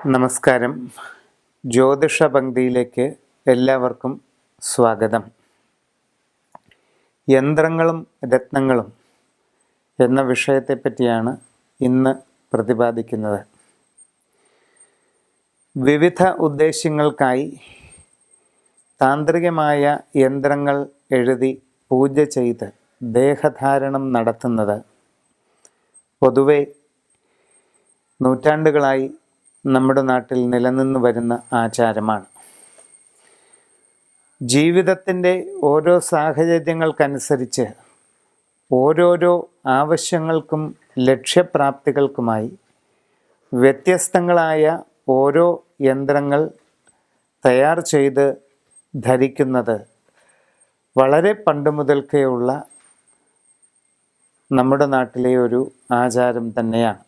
നമസ്കാരം. ജ്യോതിഷ പങ്ക്തിയിലേക്ക് എല്ലാവർക്കും സ്വാഗതം. യന്ത്രങ്ങളും രത്നങ്ങളും എന്ന വിഷയത്തെപ്പറ്റിയാണ് ഇന്ന് പ്രതിപാദിക്കുന്നത്. വിവിധ ഉദ്ദേശ്യങ്ങൾക്കായി താന്ത്രികമായ യന്ത്രങ്ങൾ എഴുതി പൂജ ചെയ്ത് ദേഹധാരണം നടത്തുന്നത് പൊതുവെ നൂറ്റാണ്ടുകളായി നമ്മുടെ നാട്ടിൽ നിലനിന്നു വരുന്ന ആചാരമാണ്. ജീവിതത്തിൻ്റെ ഓരോ സാഹചര്യങ്ങൾക്കനുസരിച്ച് ഓരോരോ ആവശ്യങ്ങൾക്കും ലക്ഷ്യപ്രാപ്തികൾക്കുമായി വ്യത്യസ്തങ്ങളായ ഓരോ യന്ത്രങ്ങൾ തയ്യാർ ചെയ്ത് ധരിക്കുന്നത് വളരെ പണ്ട് മുതൽക്കേ ഉള്ള നമ്മുടെ നാട്ടിലെ ഒരു ആചാരം തന്നെയാണ്.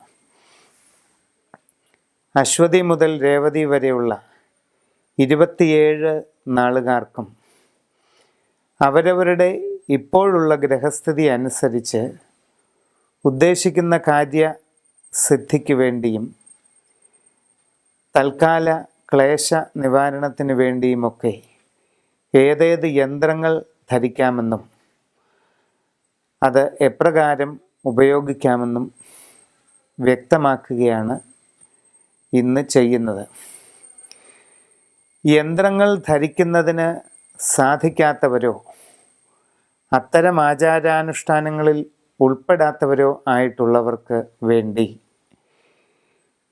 അശ്വതി മുതൽ രേവതി വരെയുള്ള 27 നാളുകാർക്കും അവരവരുടെ ഇപ്പോഴുള്ള ഗ്രഹസ്ഥിതി അനുസരിച്ച് ഉദ്ദേശിക്കുന്ന കാര്യസിദ്ധിക്ക് വേണ്ടിയും തൽക്കാല ക്ലേശ നിവാരണത്തിന് വേണ്ടിയുമൊക്കെ ഏതേത് യന്ത്രങ്ങൾ ധരിക്കാമെന്നും അത് എപ്രകാരം ഉപയോഗിക്കാമെന്നും വ്യക്തമാക്കുകയാണ് ഇന്ന് ചെയ്യുന്നത്. യന്ത്രങ്ങൾ ധരിക്കുന്നതിന് സാധിക്കാത്തവരോ അത്തരം ആചാരാനുഷ്ഠാനങ്ങളിൽ ഉൾപ്പെടാത്തവരോ ആയിട്ടുള്ളവർക്ക് വേണ്ടി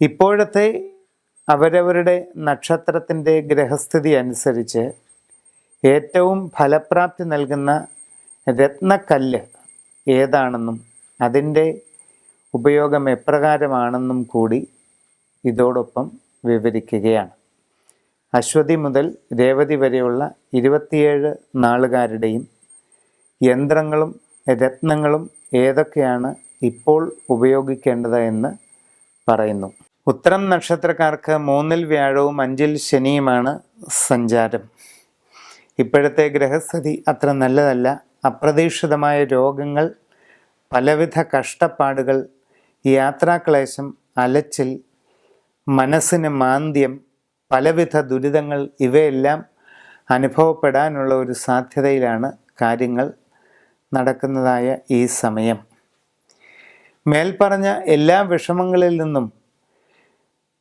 ഇപ്പോഴത്തെ അവരവരുടെ നക്ഷത്രത്തിൻ്റെ ഗ്രഹസ്ഥിതി അനുസരിച്ച് ഏറ്റവും ഫലപ്രാപ്തി നൽകുന്ന രത്നക്കല്ല് ഏതാണെന്നും അതിൻ്റെ ഉപയോഗം എപ്രകാരമാണെന്നും കൂടി ഇതോടൊപ്പം വിവരിക്കുകയാണ്. അശ്വതി മുതൽ രേവതി വരെയുള്ള 27 നാളുകാരുടെയും യന്ത്രങ്ങളും രത്നങ്ങളും ഏതൊക്കെയാണ് ഇപ്പോൾ ഉപയോഗിക്കേണ്ടത് എന്ന് പറയുന്നു. ഉത്തരം നക്ഷത്രക്കാർക്ക് 3-ൽ വ്യാഴവും 5-ൽ ശനിയുമാണ് സഞ്ചാരം. ഇപ്പോഴത്തെ ഗ്രഹസ്ഥിതി അത്ര നല്ലതല്ല. അപ്രതീക്ഷിതമായ രോഗങ്ങൾ, പലവിധ കഷ്ടപ്പാടുകൾ, യാത്രാക്ലേശം, അലച്ചിൽ, മനസ്സിന് മാന്ദ്യം, പലവിധ ദുരിതങ്ങൾ ഇവയെല്ലാം അനുഭവപ്പെടാനുള്ള ഒരു സാധ്യതയിലാണ് കാര്യങ്ങൾ നടക്കുന്നതായ ഈ സമയം. മേൽപ്പറഞ്ഞ എല്ലാ വിഷമങ്ങളിൽ നിന്നും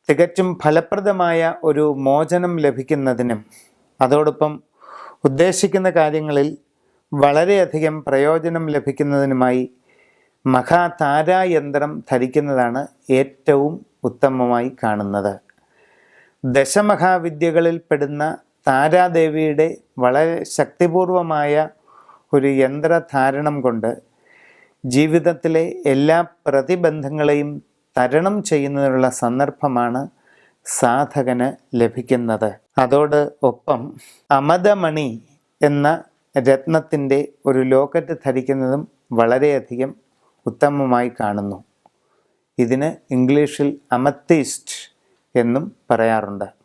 തികച്ചും ഫലപ്രദമായ ഒരു മോചനം ലഭിക്കുന്നതിനും അതോടൊപ്പം ഉദ്ദേശിക്കുന്ന കാര്യങ്ങളിൽ വളരെയധികം പ്രയോജനം ലഭിക്കുന്നതിനുമായി മഹാതാരായന്ത്രം ധരിക്കുന്നതാണ് ഏറ്റവും ഉത്തമമായി കാണുന്നത്. ദശമഹാവിദ്യകളിൽ പെടുന്ന താരാദേവിയുടെ വളരെ ശക്തിപൂർവമായ ഒരു യന്ത്രധാരണം കൊണ്ട് ജീവിതത്തിലെ എല്ലാ പ്രതിബന്ധങ്ങളെയും തരണം ചെയ്യുന്നതിനുള്ള സന്ദർഭമാണ് സാധകന് ലഭിക്കുന്നത്. അതോട് ഒപ്പം അമദമണി എന്ന രത്നത്തിൻ്റെ ഒരു ലോക്കറ്റ് ധരിക്കുന്നതും വളരെയധികം ഉത്തമമായി കാണുന്നു. ഇതിന് ഇംഗ്ലീഷിൽ അമത്തിസ്റ്റ് എന്നും പറയാറുണ്ട്.